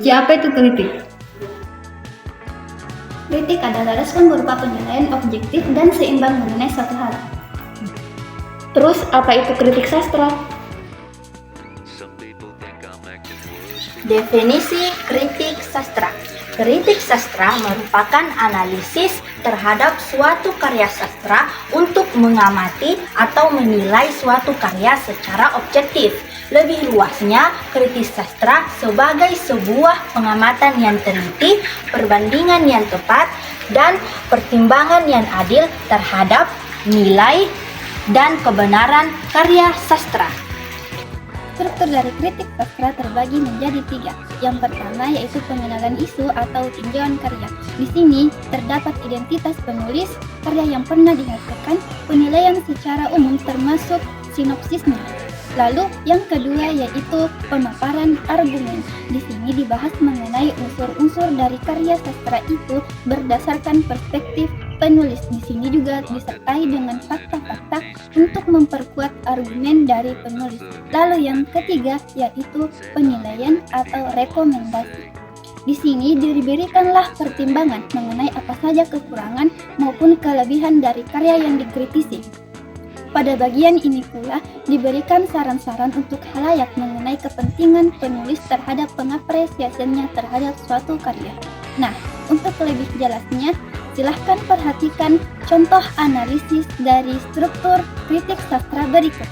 Siapa itu kritik? Kritik adalah respon berupa penilaian objektif dan seimbang mengenai suatu hal. Terus apa itu kritik sastra? Definisi kritik sastra. Kritik sastra merupakan analisis terhadap suatu karya sastra untuk mengamati atau menilai suatu karya secara objektif. Lebih luasnya, kritik sastra sebagai sebuah pengamatan yang teliti, perbandingan yang tepat, dan pertimbangan yang adil terhadap nilai dan kebenaran karya sastra. Struktur dari kritik sastra terbagi menjadi 3. Yang pertama yaitu pengenalan isu atau tinjauan karya. Di sini terdapat identitas penulis, karya yang pernah dihasilkan, penilaian secara umum termasuk sinopsisnya. Lalu yang kedua yaitu pemaparan argumen. Di sini dibahas mengenai unsur-unsur dari karya sastra itu berdasarkan perspektif penulis. Di sini juga disertai dengan fakta-fakta untuk memperkuat argumen dari penulis. Lalu yang ketiga yaitu penilaian atau rekomendasi. Di sini diberikanlah pertimbangan mengenai apa saja kekurangan maupun kelebihan dari karya yang dikritisi. Pada bagian ini pula diberikan saran-saran untuk khalayak mengenai kepentingan penulis terhadap pengapresiasiannya terhadap suatu karya. Nah, untuk lebih jelasnya, silahkan perhatikan contoh analisis dari struktur kritik sastra berikut.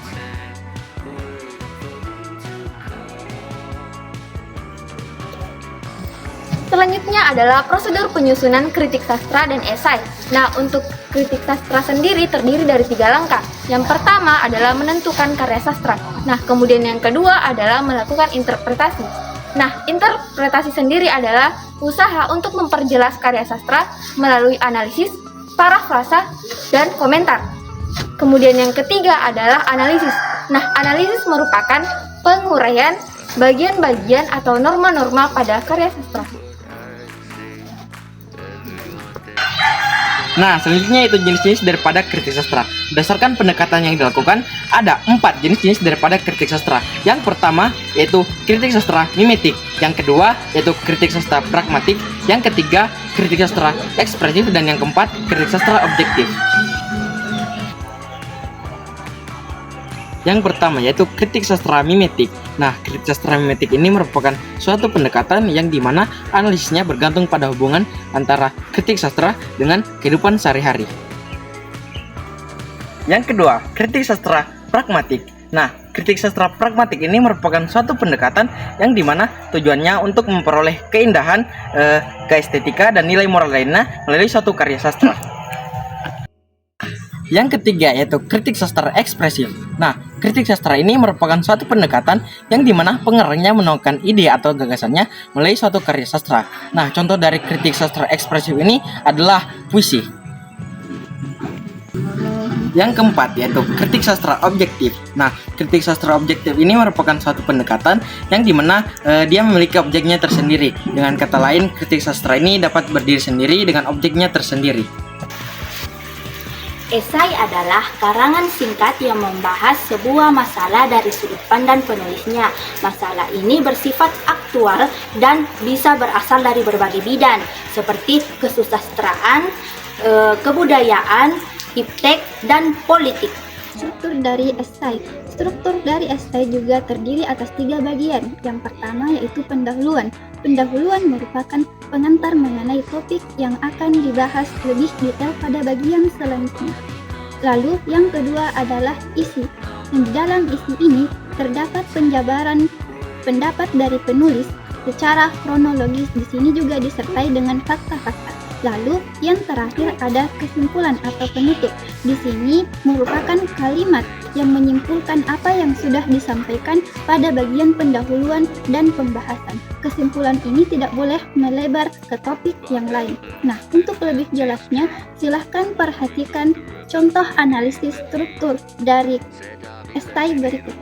Selanjutnya adalah prosedur penyusunan kritik sastra dan esai. Nah, untuk kritik sastra sendiri terdiri dari 3 langkah. Yang pertama adalah menentukan karya sastra. Nah, kemudian yang kedua adalah melakukan interpretasi. Nah, interpretasi sendiri adalah usaha untuk memperjelas karya sastra melalui analisis, parafrasa, dan komentar. Kemudian yang ketiga adalah analisis. Nah, analisis merupakan penguraian bagian-bagian atau norma-norma pada karya sastra. Nah, selanjutnya itu jenis-jenis daripada kritik sastra. Berdasarkan pendekatan yang dilakukan, ada 4 jenis-jenis daripada kritik sastra. Yang pertama yaitu kritik sastra mimetik, yang kedua yaitu kritik sastra pragmatik, yang ketiga kritik sastra ekspresif, dan yang keempat kritik sastra objektif. Yang pertama yaitu kritik sastra mimetik. Nah, kritik sastra mimetik ini merupakan suatu pendekatan yang dimana analisisnya bergantung pada hubungan antara kritik sastra dengan kehidupan sehari-hari. Yang kedua, kritik sastra pragmatik. Nah, kritik sastra pragmatik ini merupakan suatu pendekatan yang dimana tujuannya untuk memperoleh keindahan, keestetika, dan nilai moral lainnya melalui suatu karya sastra. Yang ketiga yaitu kritik sastra ekspresif. Nah, kritik sastra ini merupakan suatu pendekatan yang dimana pengarangnya menuangkan ide atau gagasannya melalui suatu karya sastra. Nah, contoh dari kritik sastra ekspresif ini adalah puisi. Yang keempat yaitu kritik sastra objektif. Nah, kritik sastra objektif ini merupakan suatu pendekatan yang dimana dia memiliki objeknya tersendiri. Dengan kata lain, kritik sastra ini dapat berdiri sendiri dengan objeknya tersendiri. Esai adalah karangan singkat yang membahas sebuah masalah dari sudut pandang penulisnya. Masalah ini bersifat aktual dan bisa berasal dari berbagai bidang, seperti kesusastraan, kebudayaan, iptek, dan politik. Struktur dari esai. Struktur dari esai juga terdiri atas 3 bagian. Yang pertama yaitu pendahuluan. Pendahuluan merupakan pengantar mengenai topik yang akan dibahas lebih detail pada bagian selanjutnya. Lalu yang kedua adalah isi. Dan di dalam isi ini terdapat penjabaran pendapat dari penulis secara kronologis. Di sini juga disertai dengan fakta-fakta. Lalu yang terakhir ada kesimpulan atau penutup. Di sini merupakan kalimat yang menyimpulkan apa yang sudah disampaikan pada bagian pendahuluan dan pembahasan. Kesimpulan ini tidak boleh melebar ke topik yang lain. Nah, untuk lebih jelasnya, silahkan perhatikan contoh analisis struktur dari esai berikut.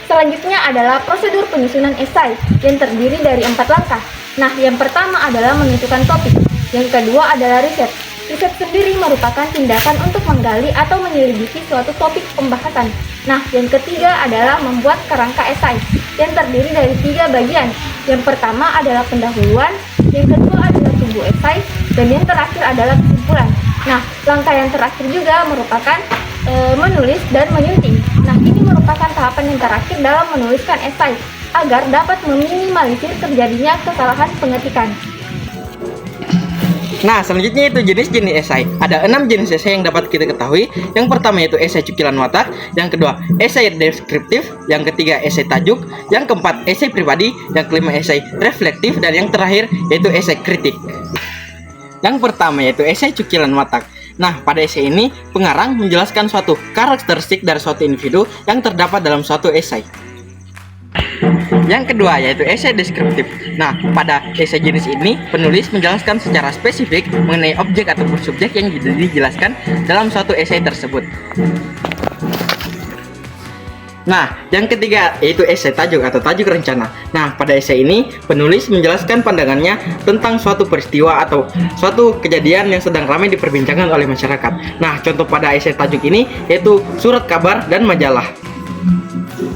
Selanjutnya adalah prosedur penyusunan esai yang terdiri dari 4 langkah. Nah, yang pertama adalah menentukan topik. Yang kedua adalah riset. riset sendiri merupakan tindakan untuk menggali atau menyelidiki suatu topik pembahasan. Nah, yang ketiga adalah membuat kerangka esai yang terdiri dari 3 bagian. Yang pertama adalah pendahuluan, yang kedua adalah tumbuh esai, dan yang terakhir adalah kesimpulan. Nah, langkah yang terakhir juga merupakan menulis dan menyunting. Nah, ini merupakan tahapan yang terakhir dalam menuliskan esai agar dapat meminimalisir terjadinya kesalahan pengetikan. Nah, selanjutnya itu jenis-jenis esai. Ada 6 jenis esai yang dapat kita ketahui. Yang pertama yaitu esai cukilan watak, yang kedua esai deskriptif, yang ketiga esai tajuk, yang keempat esai pribadi, yang kelima esai reflektif, dan yang terakhir yaitu esai kritik. Yang pertama yaitu esai cukilan watak. Nah, pada esai ini pengarang menjelaskan suatu karakteristik dari suatu individu yang terdapat dalam suatu esai. Yang kedua yaitu esai deskriptif. Nah, pada esai jenis ini penulis menjelaskan secara spesifik mengenai objek ataupun subjek yang dijelaskan dalam suatu esai tersebut. Nah, yang ketiga yaitu esai tajuk atau tajuk rencana. Nah, pada esai ini penulis menjelaskan pandangannya tentang suatu peristiwa atau suatu kejadian yang sedang ramai diperbincangkan oleh masyarakat. Nah, contoh pada esai tajuk ini yaitu surat kabar dan majalah.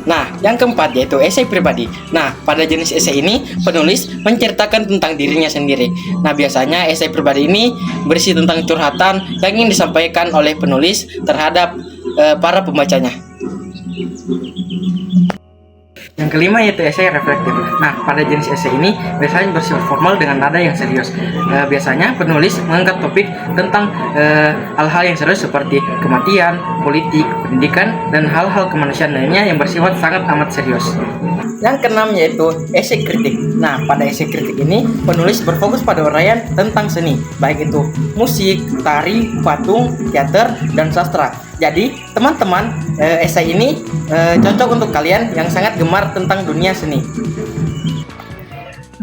Nah, yang keempat yaitu esai pribadi. Nah, pada jenis esai ini penulis menceritakan tentang dirinya sendiri. Nah, biasanya esai pribadi ini berisi tentang curhatan yang ingin disampaikan oleh penulis terhadap para pembacanya. Yang kelima yaitu esai reflektif. Nah, pada jenis esai ini biasanya bersifat formal dengan nada yang serius. Biasanya penulis mengangkat topik tentang hal-hal yang serius seperti kematian, politik, pendidikan, dan hal-hal kemanusiaan lainnya yang bersifat sangat amat serius. Yang keenam yaitu esai kritik. Nah, pada esai kritik ini penulis berfokus pada uraian tentang seni, baik itu musik, tari, patung, teater, dan sastra. Jadi, teman-teman, esai ini cocok untuk kalian yang sangat gemar tentang dunia seni.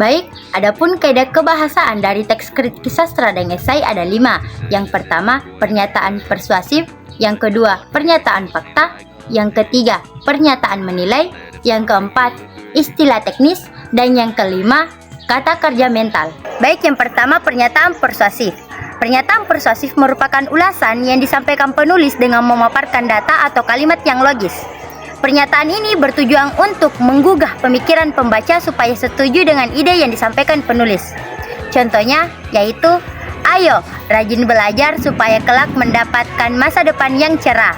Baik, adapun kaidah kebahasaan dari teks kritik sastra dan esai ada 5. Yang pertama, pernyataan persuasif. Yang kedua, pernyataan fakta. Yang ketiga, pernyataan menilai. Yang keempat, istilah teknis. Dan yang kelima, kata kerja mental. Baik, yang pertama, pernyataan persuasif. Pernyataan persuasif merupakan ulasan yang disampaikan penulis dengan memaparkan data atau kalimat yang logis. Pernyataan ini bertujuan untuk menggugah pemikiran pembaca supaya setuju dengan ide yang disampaikan penulis. Contohnya yaitu, ayo rajin belajar supaya kelak mendapatkan masa depan yang cerah.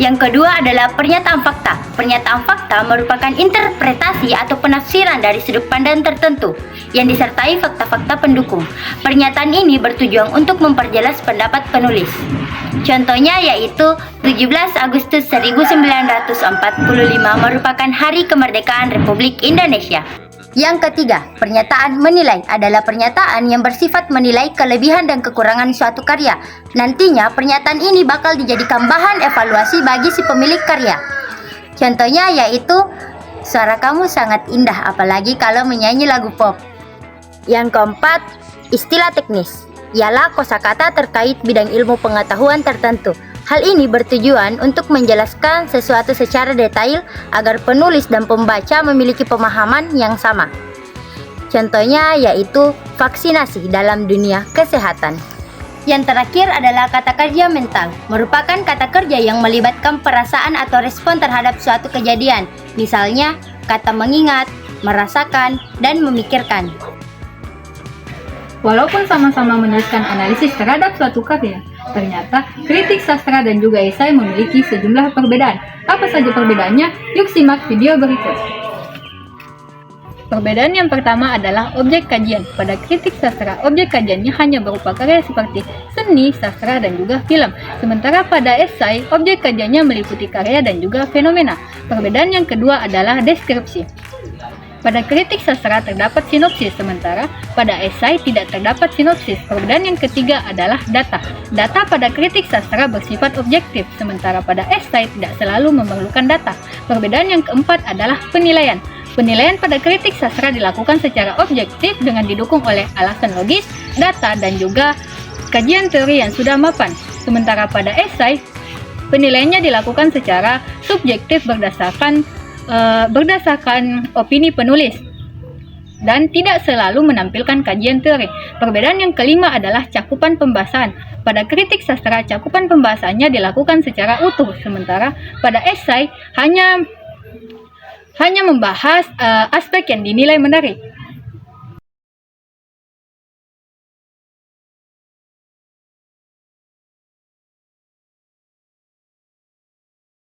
Yang kedua adalah pernyataan fakta. Pernyataan fakta merupakan interpretasi atau penafsiran dari sudut pandang tertentu yang disertai fakta-fakta pendukung. Pernyataan ini bertujuan untuk memperjelas pendapat penulis. Contohnya yaitu 17 Agustus 1945 merupakan Hari Kemerdekaan Republik Indonesia. Yang ketiga, pernyataan menilai adalah pernyataan yang bersifat menilai kelebihan dan kekurangan suatu karya. Nantinya, pernyataan ini bakal dijadikan bahan evaluasi bagi si pemilik karya. Contohnya yaitu, suara kamu sangat indah apalagi kalau menyanyi lagu pop. Yang keempat, istilah teknis, ialah kosakata terkait bidang ilmu pengetahuan tertentu. Hal ini bertujuan untuk menjelaskan sesuatu secara detail agar penulis dan pembaca memiliki pemahaman yang sama. Contohnya yaitu vaksinasi dalam dunia kesehatan. Yang terakhir adalah kata kerja mental, merupakan kata kerja yang melibatkan perasaan atau respon terhadap suatu kejadian, misalnya kata mengingat, merasakan, dan memikirkan. Walaupun sama-sama menuliskan analisis terhadap suatu karya, ternyata kritik sastra dan juga esai memiliki sejumlah perbedaan. Apa saja perbedaannya? Yuk simak video berikut. Perbedaan yang pertama adalah objek kajian. Pada kritik sastra, objek kajiannya hanya berupa karya seperti seni, sastra, dan juga film. Sementara pada esai, objek kajiannya meliputi karya dan juga fenomena. Perbedaan yang kedua adalah deskripsi. Pada kritik sastra terdapat sinopsis, sementara pada esai tidak terdapat sinopsis. Perbedaan yang ketiga adalah data. Data pada kritik sastra bersifat objektif, sementara pada esai tidak selalu memerlukan data. Perbedaan yang keempat adalah penilaian. Penilaian pada kritik sastra dilakukan secara objektif dengan didukung oleh alasan logis, data, dan juga kajian teori yang sudah mapan. Sementara pada esai, penilaiannya dilakukan secara subjektif berdasarkan opini penulis. dan tidak selalu menampilkan kajian teori. Perbedaan yang kelima adalah cakupan pembahasan. Pada kritik sastra, cakupan pembahasannya dilakukan secara utuh, sementara pada esai hanya membahas aspek yang dinilai menarik.